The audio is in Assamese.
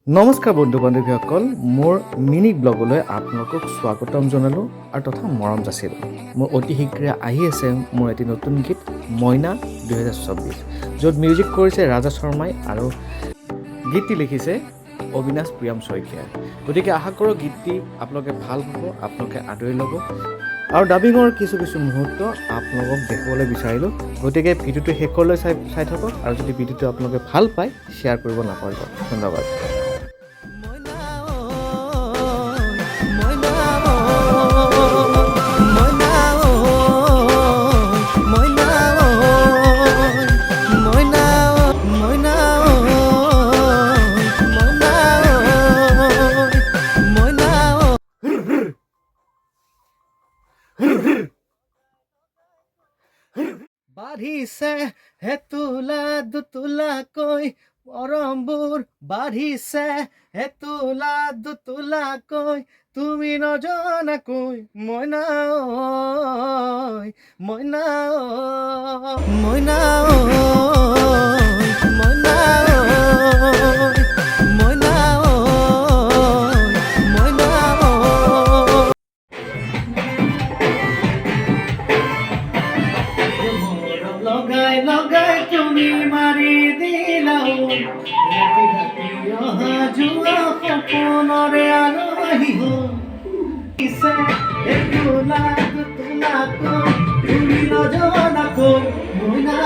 নমস্কাৰ বন্ধু বান্ধৱীসকল, মোৰ মিনি ব্লগলৈ আপোনালোকক স্বাগতম জনালোঁ আৰু তথা মৰম যাচিলোঁ। মোৰ অতি শীঘ্ৰে আহি আছে মোৰ এটি নতুন গীত মইনা 2024, য'ত মিউজিক কৰিছে ৰাজা শৰ্মাই আৰু গীতটি লিখিছে অবিনাশ প্ৰিয়ম শইকীয়াই। গতিকে আশা কৰোঁ গীতটি আপোনালোকে ভাল পাব, আপোনালোকে আদৰি ল'ব আৰু ডাবিঙৰ কিছু মুহূৰ্ত আপোনালোকক দেখুৱাবলৈ বিচাৰিলোঁ। গতিকে ভিডিঅ'টো শেষলৈ চাই থাকক আৰু যদি ভিডিঅ'টো আপোনালোকে ভাল পায় শ্বেয়াৰ কৰিব নাপাহৰিব। ধন্যবাদ। বাঢ়িছে হেতোলা দুতোলাকৈ পৰমবোৰ, বাঢ়িছে হেতোলা দুতোলাকৈ তুমি নজনাকৈ মইনা মইনা মইনা মইনা মইনা মইনা লগাই লগাই তুমি মাৰি দিলাও, ৰাতি ৰাতি অহা যোৱা সপোনৰে আলহী হৈছে এতোলা দুতোলাকৈ তুমি নজনাকৈ মইনা